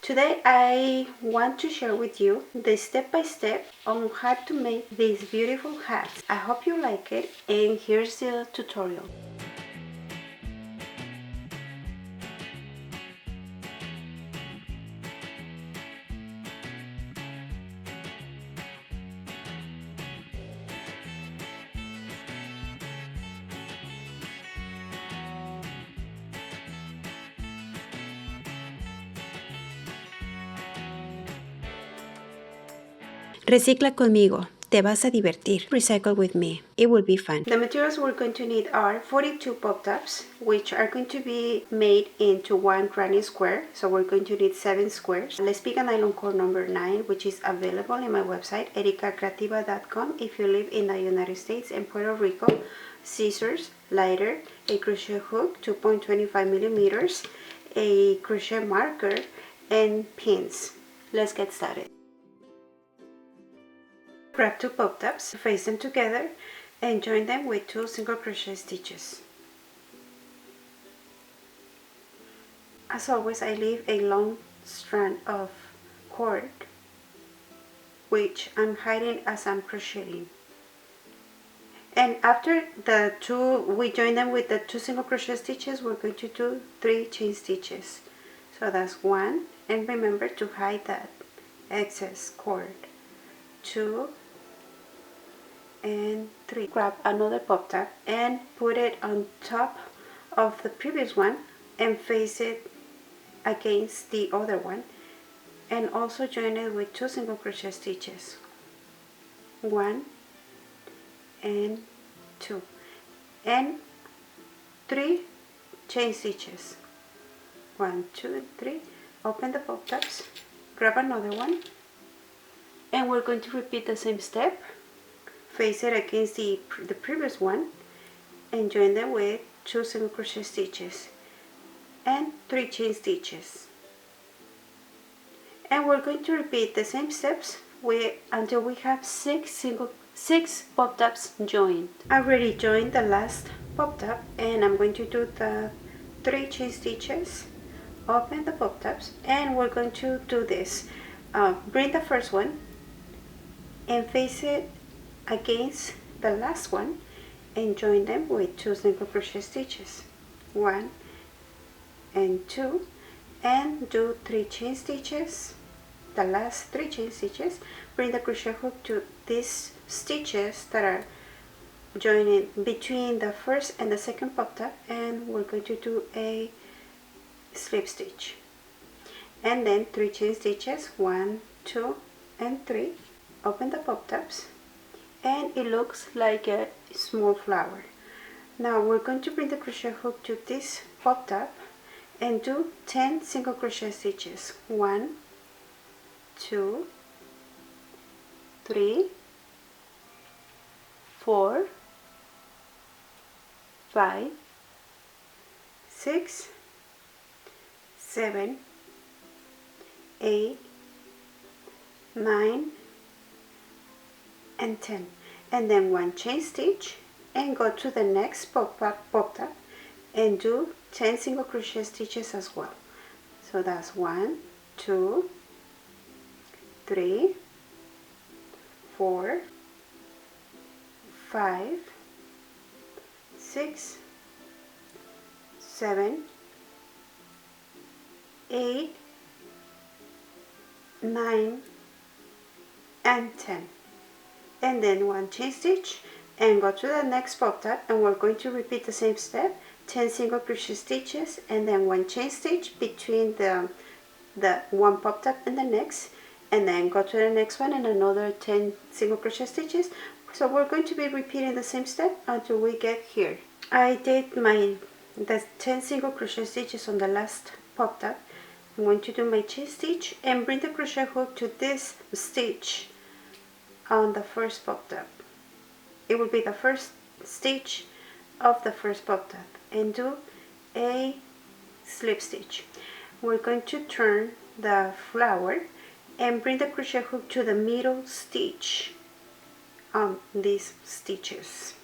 Today I want to share with you the step-by-step on how to make these beautiful hats. I hope you like it, and here's the tutorial. Recicla conmigo. Te vas a divertir. Recycle with me. It will be fun. The materials we're going to need are 42 pop tops, which are going to be made into one granny square. So we're going to need 7 squares. Let's pick a nylon cord number 9, which is available in my website, ericacreativa.com, if you live in the United States and Puerto Rico. Scissors, lighter, a crochet hook, 2.25 millimeters, a crochet marker, and pins. Let's get started. Grab 2 pop tops, face them together, and join them with 2 single crochet stitches. As always, I leave a long strand of cord, which I'm hiding as I'm crocheting. And after we join them with the 2 single crochet stitches, we're going to do 3 chain stitches. So that's 1, and remember to hide that excess cord. 2 and 3. Grab another pop top and put it on top of the previous one and face it against the other one, and also join it with 2 single crochet stitches. 1 and 2 and 3 chain stitches. 1, 2, 3. Open the pop tops, grab another one, and we're going to repeat the same step. Face it against the previous one and join them with 2 single crochet stitches and 3 chain stitches. And we're going to repeat the same steps until we have 6 pop tops joined. I already joined the last pop top, and I'm going to do the 3 chain stitches. Open the pop tops, and we're going to do this. Bring the first one and face it against the last one and join them with 2 single crochet stitches. 1 and 2, and do 3 chain stitches. The last 3 chain stitches, bring the crochet hook to these stitches that are joining between the first and the second pop top, and we're going to do a slip stitch, and then 3 chain stitches. 1, 2, and 3. Open the pop tops, and it looks like a small flower. Now we're going to bring the crochet hook to this pop top and do 10 single crochet stitches. 1, 2, 3, 4, 5, 6, 7, 8, 9, and 10, and then 1 chain stitch and go to the next pop top and do 10 single crochet stitches as well. So that's 1, 2, 3, 4, 5, 6, 7, 8, 9, and 10. And then 1 chain stitch and go to the next pop top, and we're going to repeat the same step. 10 single crochet stitches and then 1 chain stitch between the one pop top and the next, and then go to the next one and another 10 single crochet stitches. So we're going to be repeating the same step until we get here. I did the 10 single crochet stitches on the last pop top. I'm going to do my chain stitch and bring the crochet hook to this stitch on the first pop top. It will be the first stitch of the first pop top, and do a slip stitch. We're going to turn the flower and bring the crochet hook to the middle stitch on these stitches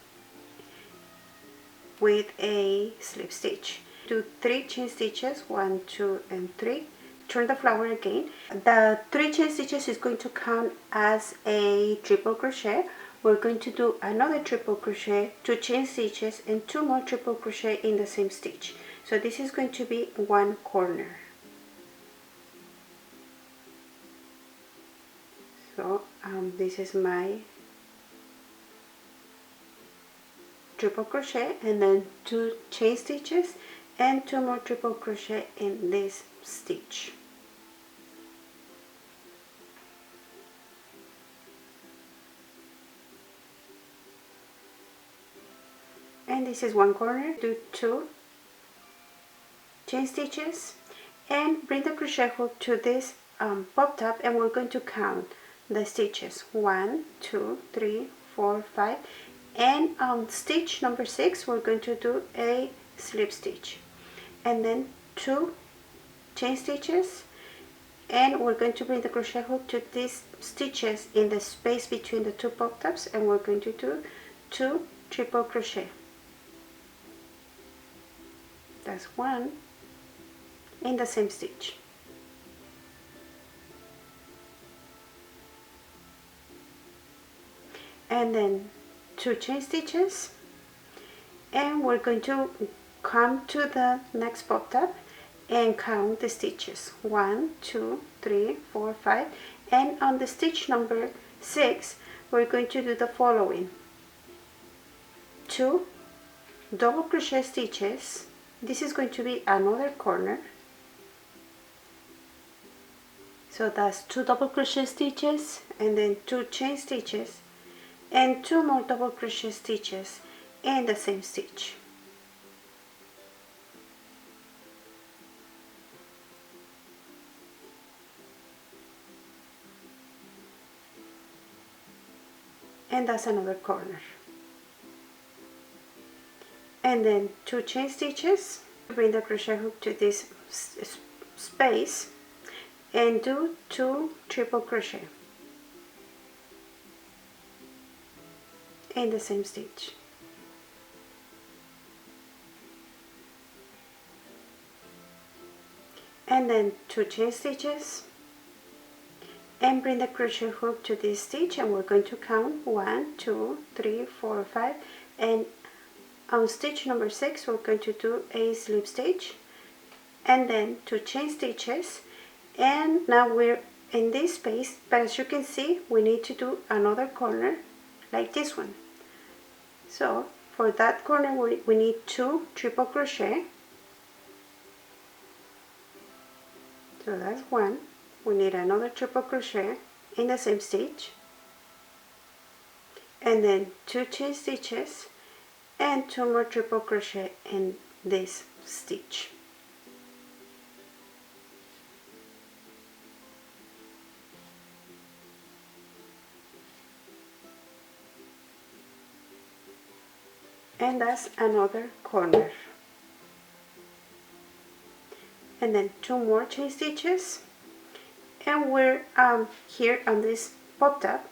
with a slip stitch. Do 3 chain stitches, 1, 2, and 3, turn the flower again. The 3 chain stitches is going to count as a triple crochet. We're going to do another triple crochet, 2 chain stitches, and 2 more triple crochet in the same stitch. So this is going to be one corner. So this is my triple crochet, and then 2 chain stitches and 2 more triple crochet in this stitch. And this is one corner. Do 2 chain stitches and bring the crochet hook to this pop top, and we're going to count the stitches 1, 2, 3, 4, 5, and on stitch number 6 we're going to do a slip stitch, and then 2 chain stitches, and we're going to bring the crochet hook to these stitches in the space between the 2 pop tops, and we're going to do 2 triple crochet. That's 1 in the same stitch. And then 2 chain stitches, and we're going to come to the next pop top and count the stitches 1, 2, 3, 4, 5, and on the stitch number 6 we're going to do the following: 2 double crochet stitches. This is going to be another corner, so that's 2 double crochet stitches, and then 2 chain stitches and 2 more double crochet stitches in the same stitch. And that's another corner. And then 2 chain stitches, bring the crochet hook to this space and do 2 triple crochet in the same stitch. And then 2 chain stitches and bring the crochet hook to this stitch, and we're going to count 1, 2, 3, 4, 5, and on stitch number 6 we're going to do a slip stitch and then 2 chain stitches, and now we're in this space, but as you can see we need to do another corner like this one. So for that corner we need 2 triple crochet. So that's 1. We need another triple crochet in the same stitch, and then 2 chain stitches and 2 more triple crochet in this stitch. And that's another corner. And then 2 more chain stitches, and we're here on this pop top,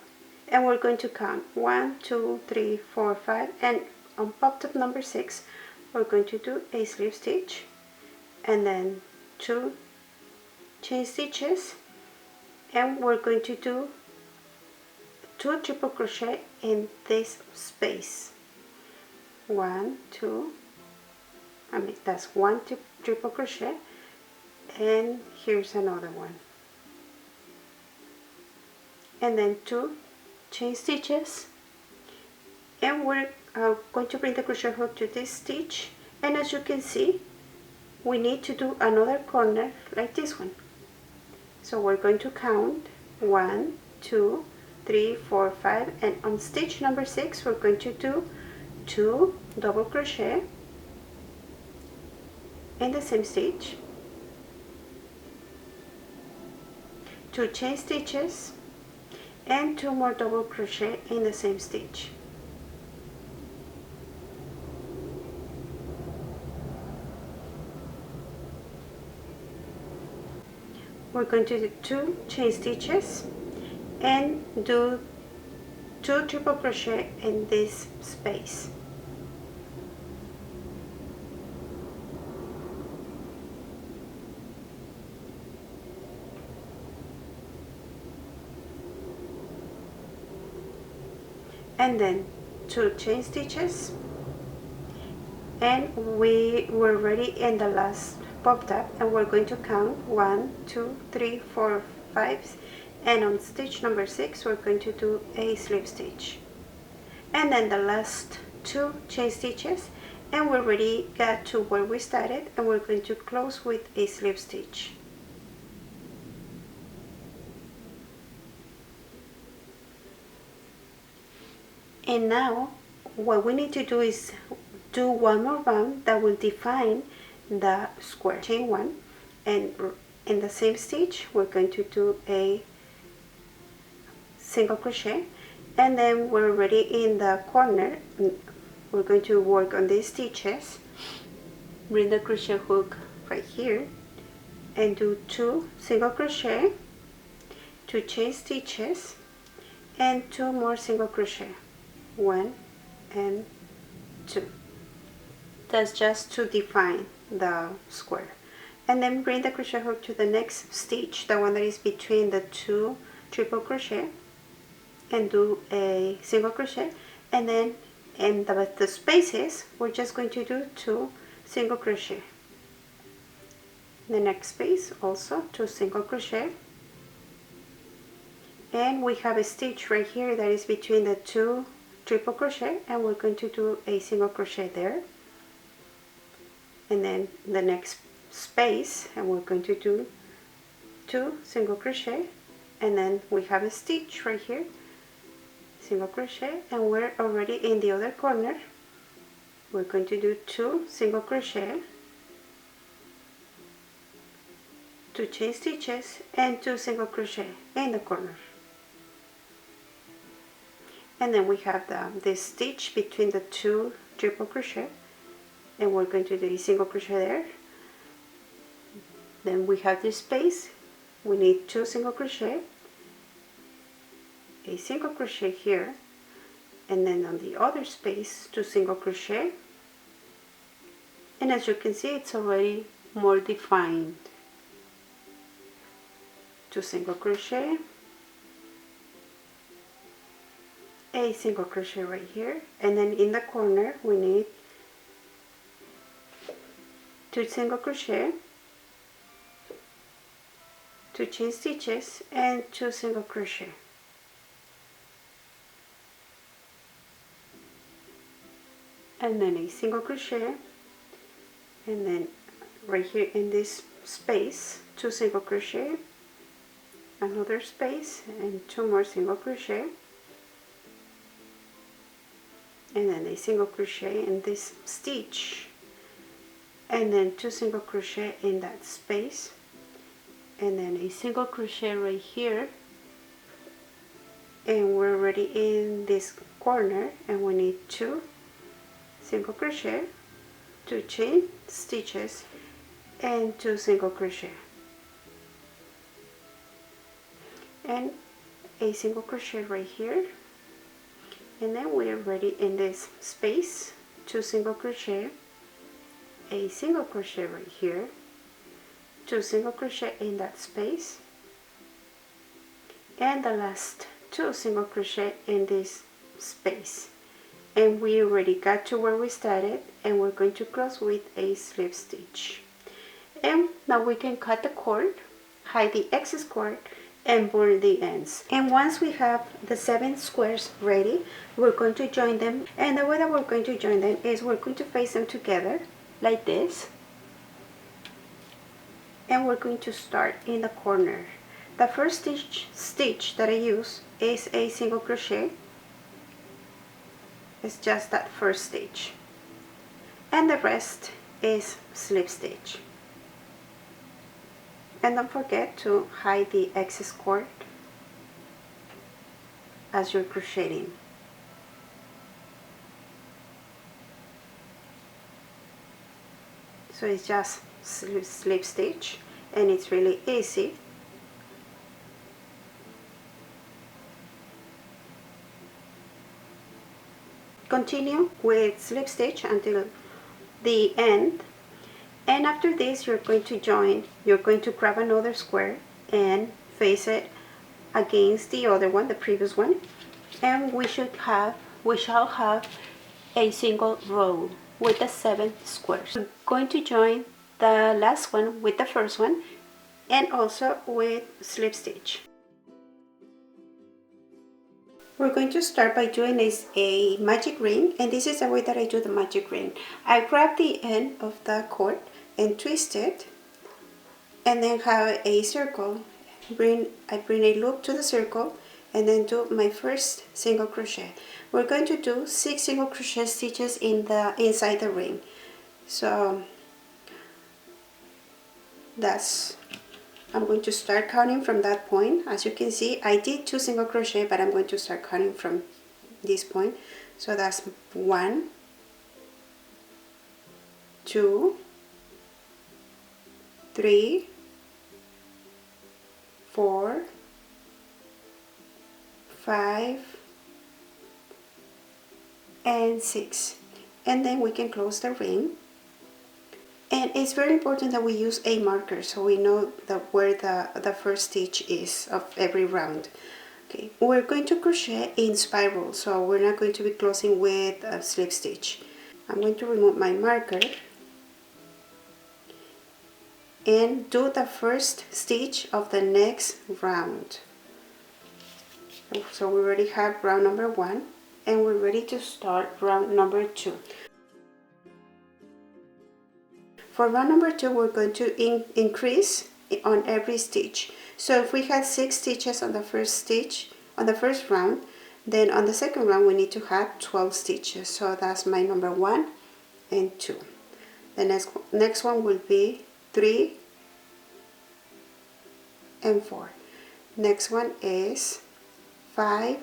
and we're going to count 1, 2, 3, 4, 5, and on pop top number 6 we're going to do a slip stitch and then 2 chain stitches, and we're going to do 2 triple crochet in this space. 1, 2, that's 1 triple crochet, and here's another one, and then 2 chain stitches, and we're going to bring the crochet hook to this stitch, and as you can see we need to do another corner like this one. So we're going to count 1, 2, 3, 4, 5, and on stitch number 6 we're going to do 2 double crochet in the same stitch, 2 chain stitches, and 2 more double crochet in the same stitch. We're going to do 2 chain stitches and do 2 triple crochet in this space. and then 2 chain stitches, and we were already in the last popped up, and we're going to count 1 2 3 4 5, and on stitch number 6 we're going to do a slip stitch, and then the last 2 chain stitches, and we already got to where we started, and we're going to close with a slip stitch. And now what we need to do is do one more round that will define the square. Chain 1, and in the same stitch we're going to do a single crochet, and then we're already in the corner. We're going to work on these stitches, bring the crochet hook right here, and do 2 single crochet, 2 chain stitches, and 2 more single crochet, 1 and 2. That's just to define the square. And then bring the crochet hook to the next stitch, the one that is between the 2 triple crochet, and do a single crochet, and then in the spaces we're just going to do 2 single crochet. The next space also 2 single crochet, and we have a stitch right here that is between the 2 triple crochet, and we're going to do a single crochet there, and then the next space, and we're going to do 2 single crochet, and then we have a stitch right here, single crochet, and we're already in the other corner. We're going to do 2 single crochet, 2 chain stitches, and 2 single crochet in the corner, and then we have this stitch between the 2 triple crochet, and we're going to do a single crochet there. Then we have this space, we need 2 single crochet, a single crochet here, and then on the other space 2 single crochet, and as you can see it's already more defined. 2 single crochet, a single crochet right here, and then in the corner we need 2 single crochet, 2 chain stitches, and 2 single crochet. And then a single crochet, and then right here in this space 2 single crochet, another space, and 2 more single crochet, and then a single crochet in this stitch, and then 2 single crochet in that space, and then a single crochet right here, and we're already in this corner, and we need 2 single crochet, 2 chain stitches, and 2 single crochet, and a single crochet right here, and then we're already in this space, 2 single crochet, a single crochet right here, 2 single crochet in that space, and the last 2 single crochet in this space, and we already got to where we started, and we're going to close with a slip stitch. And now we can cut the cord, hide the excess cord, and burn the ends. And once we have the 7 squares ready, we're going to join them, and the way that we're going to join them is we're going to face them together like this, and we're going to start in the corner. The first stitch that I use is a single crochet. It's just that first stitch, and the rest is slip stitch. And don't forget to hide the excess cord as you're crocheting. So it's just slip stitch, and it's really easy. Continue with slip stitch until the end, and after this you're going to join, you're going to grab another square and face it against the other one, the previous one, and we should have we shall have a single row with the 7 squares. We're going to join the last one with the first one and also with slip stitch. We're going to start by doing a magic ring, and this is the way that I do the magic ring. I grab the end of the cord and twist it, and then have a circle. I bring a loop to the circle, and then do my first single crochet. We're going to do 6 single crochet stitches inside the ring. So I'm going to start counting from that point. As you can see, I did 2 single crochet, but I'm going to start counting from this point. So that's 1, 2, 3, 4, 5, and 6. And then we can close the ring. And it's very important that we use a marker so we know where the first stitch is of every round. Okay, we're going to crochet in spiral, so we're not going to be closing with a slip stitch. I'm going to remove my marker and do the first stitch of the next round. So we already have round number 1 and we're ready to start round number 2. For round number 2, we're going to increase on every stitch. So if we had 6 stitches on the first round, then on the second round we need to have 12 stitches. So that's my number 1 and 2. The next one will be 3 and 4. Next one is 5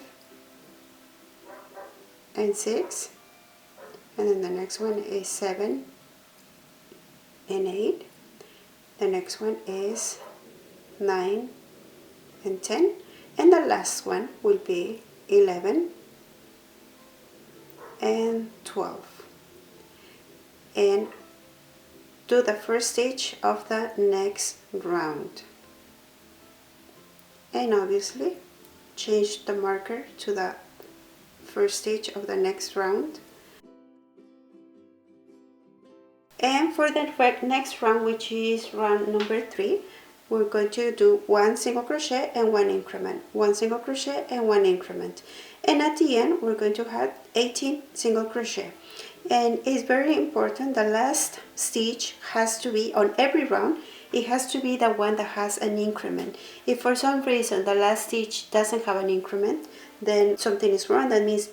and 6. And then the next one is 7 and 8. The next one is 9 and 10, and the last one will be 11 and 12. And do the first stitch of the next round, and obviously change the marker to the first stitch of the next round. And for the next round, which is round number 3, we're going to do 1 single crochet and 1 increment, 1 single crochet and 1 increment, and at the end we're going to have 18 single crochet. And it's very important, the last stitch has to be on every round, it has to be the one that has an increment. If for some reason the last stitch doesn't have an increment, then something is wrong. That means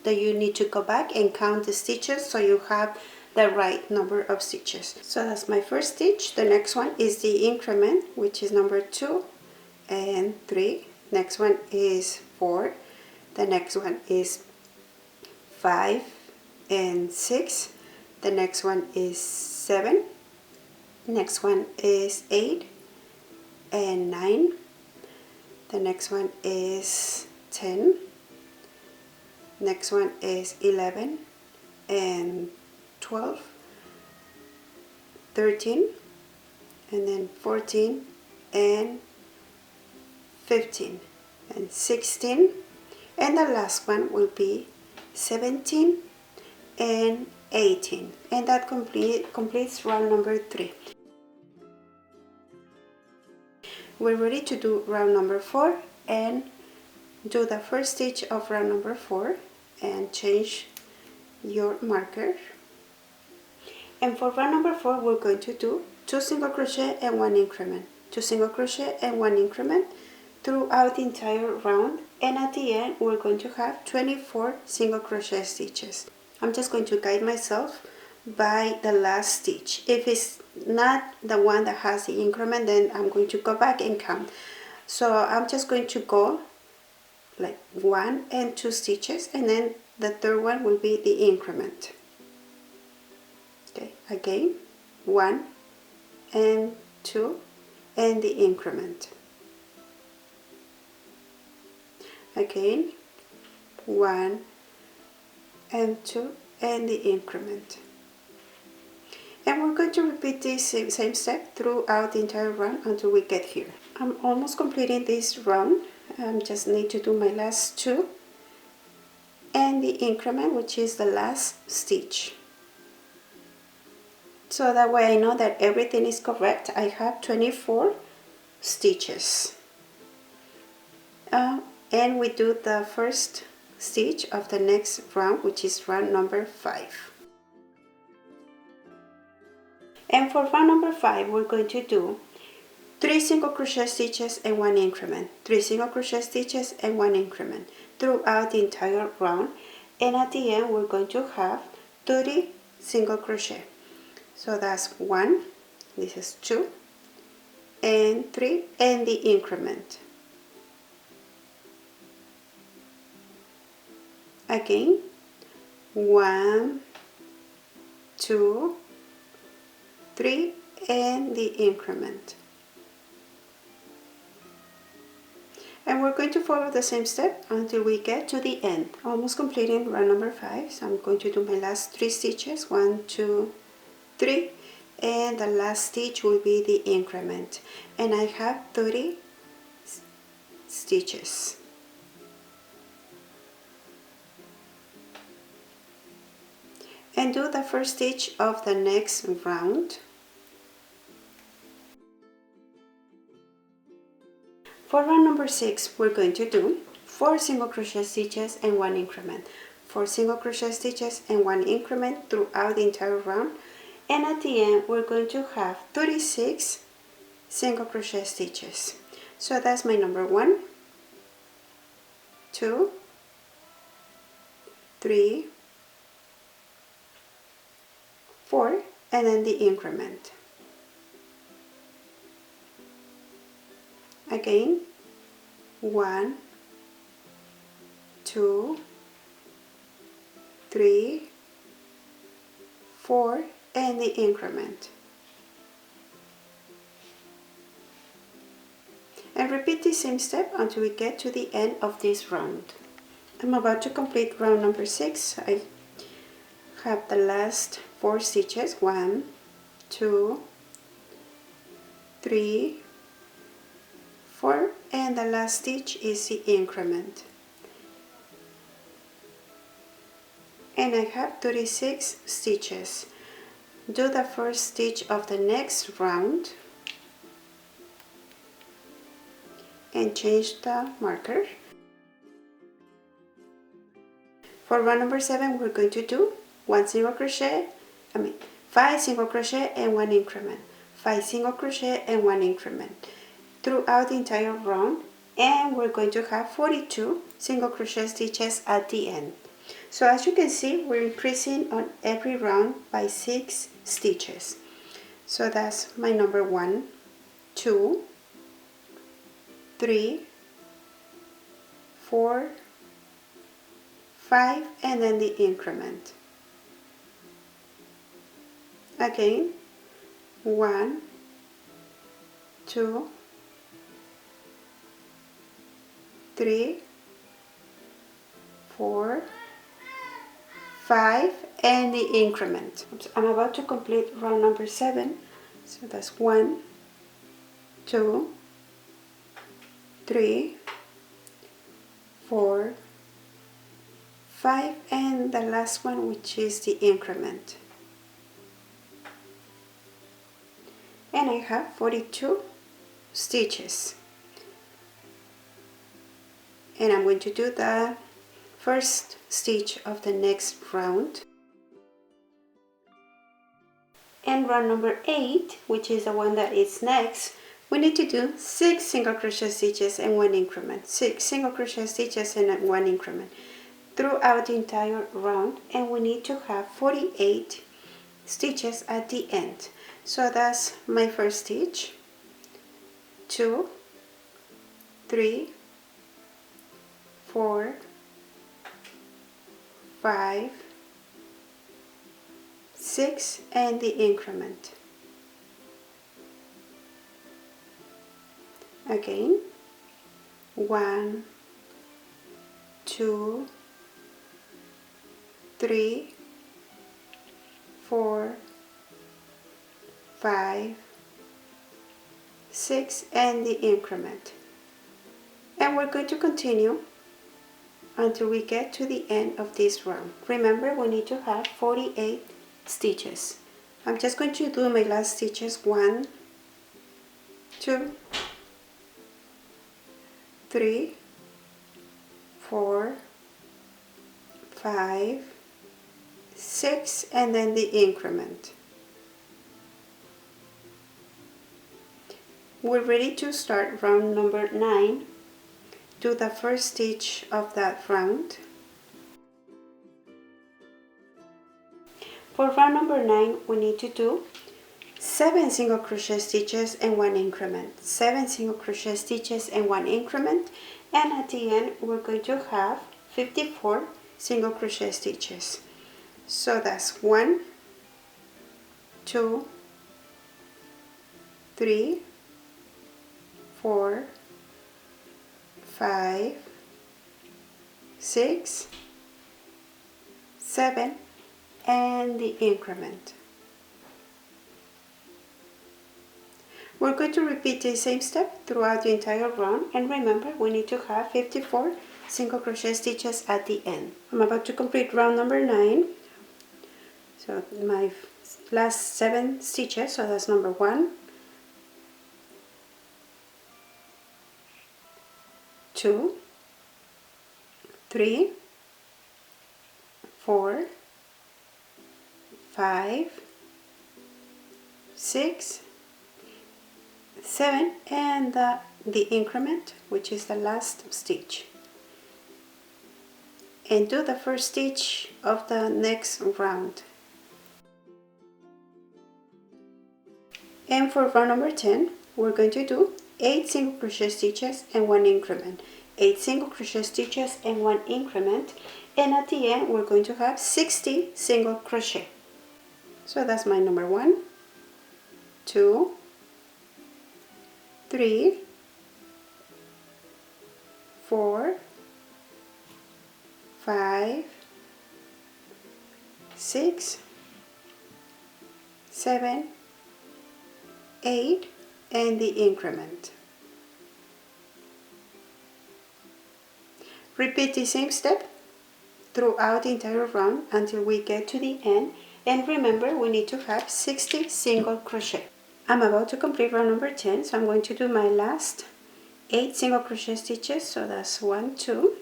that you need to go back and count the stitches so you have the right number of stitches. So that's my first stitch. The next one is the increment, which is number 2 and 3. Next one is 4. The next one is 5 and 6. The next one is 7. Next one is 8 and 9. The next one is 10. Next one is 11 and 12, 13, and then 14 and 15 and 16, and the last one will be 17 and 18, and that completes round number 3. We're ready to do round number 4 and do the first stitch of round number 4 and change your marker. And for round number 4, we're going to do 2 single crochet and 1 increment, 2 single crochet and 1 increment throughout the entire round, and at the end we're going to have 24 single crochet stitches. I'm just going to guide myself by the last stitch. If it's not the one that has the increment, then I'm going to go back and count. So I'm just going to go like 1 and 2 stitches, and then the third one will be the increment. Okay, again 1 and 2 and the increment. Again 1 and 2 and the increment. And we're going to repeat this same step throughout the entire round until we get here. I'm almost completing this round. I just need to do my last 2 and the increment, which is the last stitch. So that way I know that everything is correct. I have 24 stitches. And we do the first stitch of the next round, which is round number 5. And for round number 5, we're going to do 3 single crochet stitches and 1 increment, 3 single crochet stitches and 1 increment throughout the entire round. And at the end, we're going to have 30 single crochet. So that's 1, this is 2, and 3, and the increment. Again, 1, 2, 3, and the increment. And we're going to follow the same step until we get to the end, almost completing round number 5. So I'm going to do my last 3 stitches, 1, 2, 3, and the last stitch will be the increment. And I have 30 stitches. And do the first stitch of the next round. For round number 6, we're going to do 4 single crochet stitches and 1 increment, 4 single crochet stitches and 1 increment throughout the entire round. And at the end, we're going to have 36 single crochet stitches. So that's my number 1, 2, 3, 4, and then the increment. Again, 1, 2, 3, 4, and the increment. And repeat the same step until we get to the end of this round. I'm about to complete round number 6. I have the last 4 stitches, 1, 2, 3, 4, and the last stitch is the increment. And I have 36 stitches. Do the first stitch of the next round and change the marker. For round number 7, we're going to do 5 single crochet and 1 increment, 5 single crochet and 1 increment throughout the entire round, and we're going to have 42 single crochet stitches at the end. So as you can see, we're increasing on every round by 6 stitches. So that's my number 1, 2, 3, 4, 5, and then the increment. Again, 1, 2, 3, 4, 5, and the increment. I'm about to complete round number 7. So that's 1, 2, 3, 4, 5, and the last one, which is the increment. And I have 42 stitches. And I'm going to do the first stitch of the next round. And round number 8, which is the one that is next, we need to do 6 single crochet stitches and 1 increment, 6 single crochet stitches and 1 increment throughout the entire round, and we need to have 48 stitches at the end. So that's my first stitch, 2, 3, 4, 5, 6, and the increment. Again, 1, 2, 3, 4, 5, 6, and the increment. And we're going to continue until we get to the end of this round. Remember, we need to have 48 stitches. I'm just going to do my last stitches. 1, 2, 3, 4, 5, 6, and then the increment. We're ready to start round number 9. Do the first stitch of that round. For round number 9, we need to do 7 single crochet stitches and 1 increment. 7 single crochet stitches and 1 increment, and at the end we're going to have 54 single crochet stitches. So that's 1, 2, 3, 4, 5, 6, 7, and the increment. We're going to repeat the same step throughout the entire round, and remember, we need to have 54 single crochet stitches at the end. I'm about to complete round number 9. So my last 7 stitches, so that's number 1, 2, 3, 4, 5, 6, 7, and the increment, which is the last stitch. And do the first stitch of the next round. And for round number 10, we're going to do 8 single crochet stitches and 1 increment. 8 single crochet stitches and 1 increment, and at the end we're going to have 60 single crochet. So that's my number 1, 2, 3, 4, 5, 6, 7, 8, and the increment. Repeat the same step throughout the entire round until we get to the end, and remember, we need to have 60 single crochet. I'm about to complete round number 10, so I'm going to do my last 8 single crochet stitches. So that's 1, 2,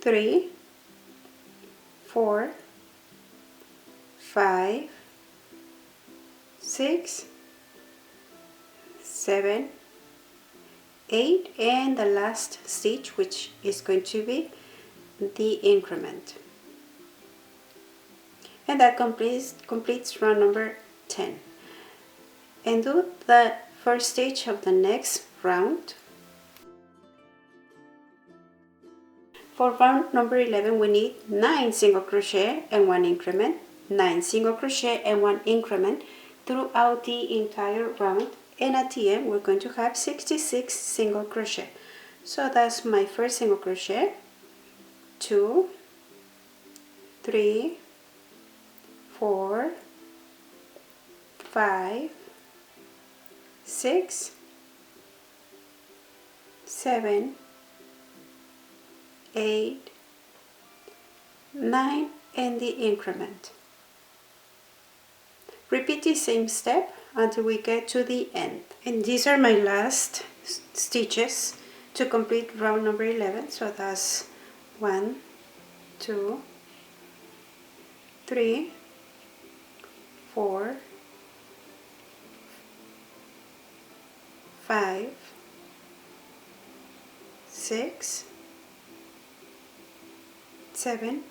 3, 4, 5, 6, 7, 8, and the last stitch, which is going to be the increment. And that completes round number 10. And do the first stitch of the next round. For round number 11, we need 9 single crochet and 1 increment, 9 single crochet and 1 increment throughout the entire round, and at the end we're going to have 66 single crochet. So that's my first single crochet, 2, 3, 4, 5, 6, 7, 8, 9, and the increment. Repeat the same step until we get to the end. And these are my last stitches to complete round number 11. So that's 1, 2, 3, 4, 5, 6, 7,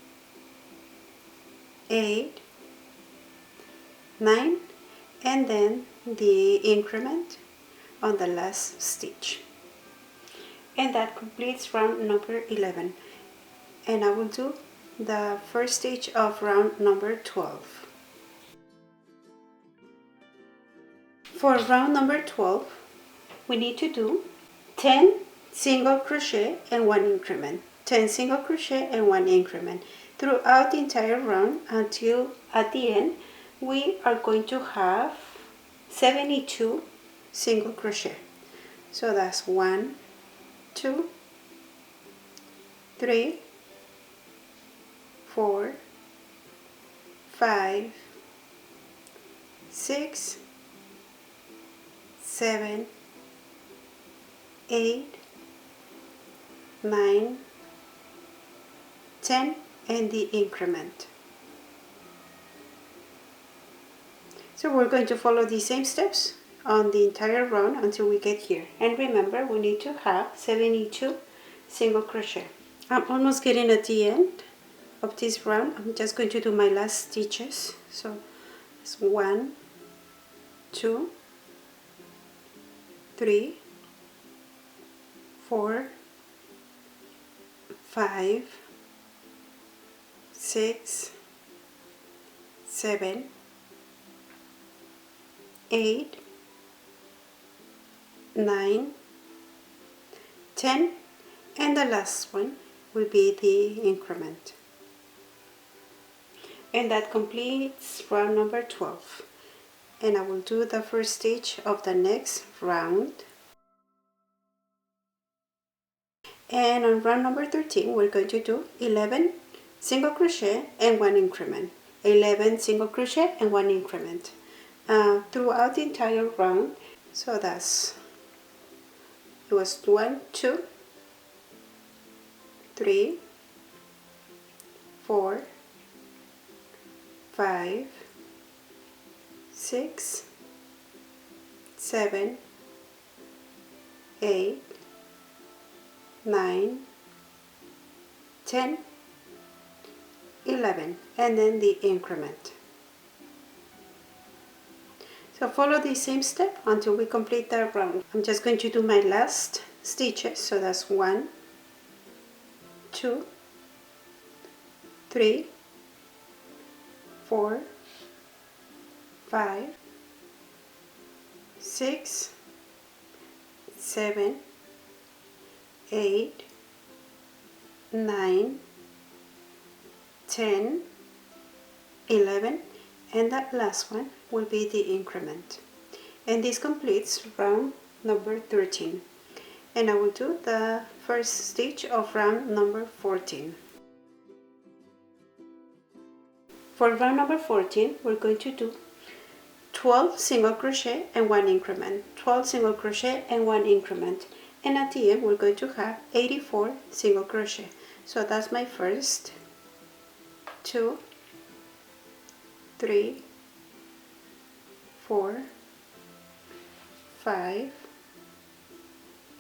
8, 9, and then the increment on the last stitch. And that completes round number 11. And I will do the first stitch of round number 12. For round number 12, we need to do 10 single crochet and 1 increment. 10 single crochet and 1 increment throughout the entire round until at the end we are going to have 72 single crochet. So that's 1, 2, 3, 4, 5, 6, 7, 8, 9, 10, and the increment. So we're going to follow the same steps on the entire round until we get here. And remember, we need to have 72 single crochet. I'm almost getting at the end of this round. I'm just going to do my last stitches. So it's 1, 2, 3, 4, 5, 6, 7, 8, 9, 10, and the last one will be the increment. And that completes round number 12. And I will do the first stitch of the next round. And on round number 13, we're going to do 11 single crochet and 1 increment. 11 single crochet and 1 increment throughout the entire round. So it was 1, 2, 3, 4, 5, 6, 7, 8, 9, 10, 11, and then the increment. So follow the same step until we complete that round. I'm just going to do my last stitches. So that's 1, 2, 3, 4, 5, 6, 7, 8, 9, 10, 11, and that last one will be the increment. And this completes round number 13. And I will do the first stitch of round number 14. For round number 14, we're going to do 12 single crochet and 1 increment, 12 single crochet and 1 increment, and at the end we're going to have 84 single crochet. So that's my first, 2, 3, 4, 5,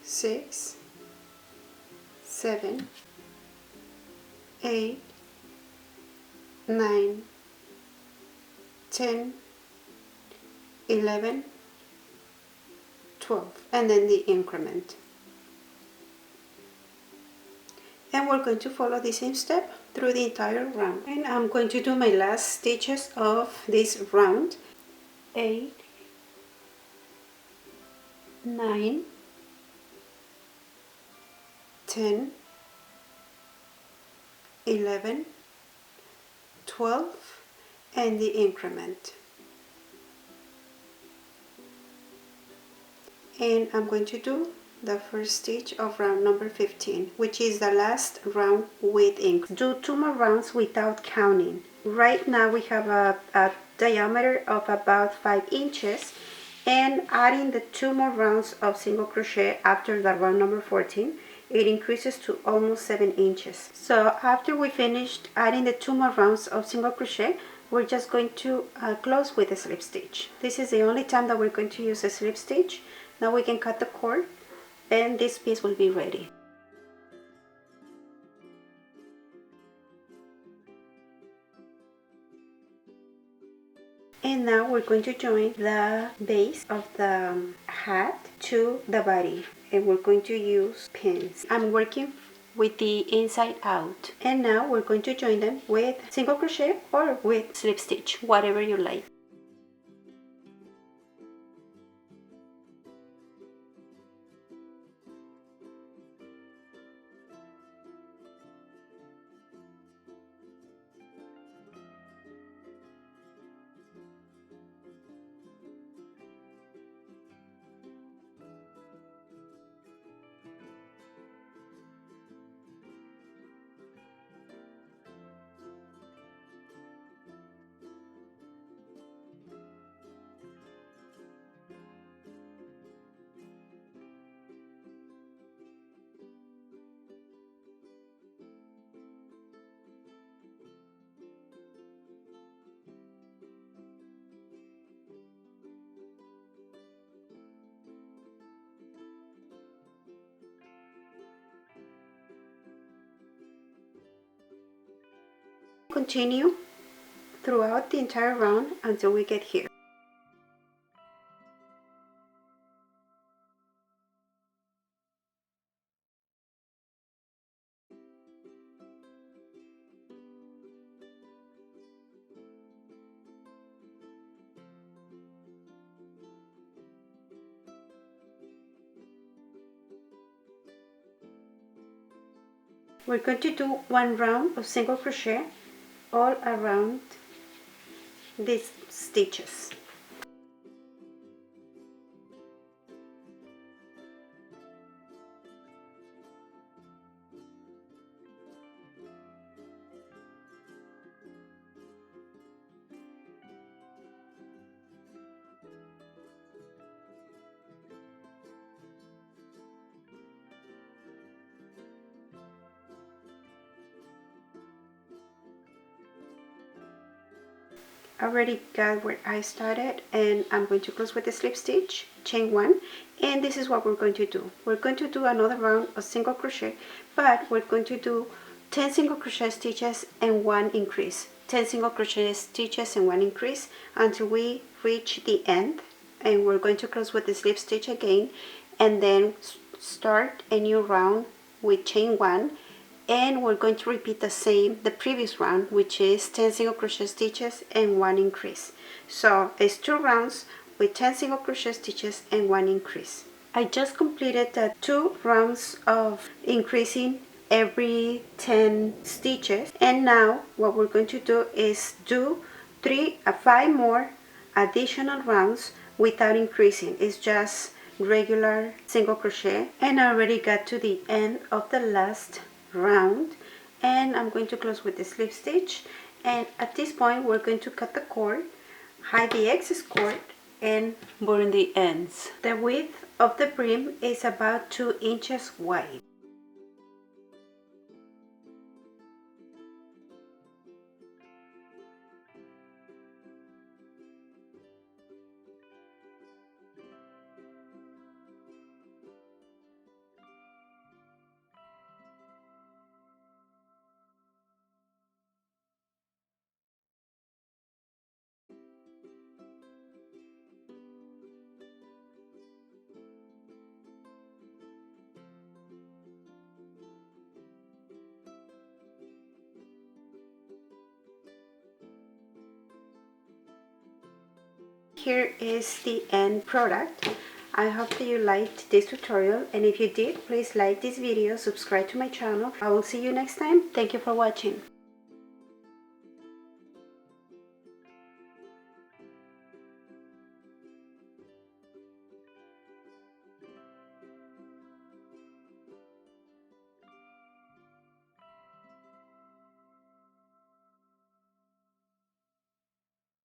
6, 7, 8, 9, 10, 11, 12, and then the increment. And we're going to follow the same step through the entire round. And I'm going to do my last stitches of this round. 8, 9, 10, 11, 12, and the increment. And I'm going to do the first stitch of round number 15, which is the last round with ink. Do 2 more rounds without counting. Right now we have a diameter of about 5 inches, and adding the 2 more rounds of single crochet after the round number 14, it increases to almost 7 inches. So after we finished adding the 2 more rounds of single crochet, we're just going to close with a slip stitch. This is the only time that we're going to use a slip stitch. Now we can cut the cord and this piece will be ready. And now we're going to join the base of the hat to the body, and we're going to use pins. I'm working with the inside out, and now we're going to join them with single crochet or with slip stitch, whatever you like. Continue throughout the entire round until we get here. We're going to do one round of single crochet all around these stitches. I already got where I started, and I'm going to close with the slip stitch, chain 1, and this is what we're going to do. We're going to do another round of single crochet, but we're going to do 10 single crochet stitches and 1 increase, 10 single crochet stitches and 1 increase until we reach the end, and we're going to close with the slip stitch again, and then start a new round with chain 1, and we're going to repeat the previous round, which is 10 single crochet stitches and 1 increase. So it's 2 rounds with 10 single crochet stitches and 1 increase. I just completed the 2 rounds of increasing every 10 stitches, and now what we're going to do is do 5 more additional rounds without increasing. It's just regular single crochet, and I already got to the end of the last round, and I'm going to close with the slip stitch, and at this point we're going to cut the cord, hide the excess cord, and burn the ends. The width of the brim is about 2 inches wide. Here is the end product. I hope that you liked this tutorial, and if you did, please like this video, subscribe to my channel. I will see you next time. Thank you for watching.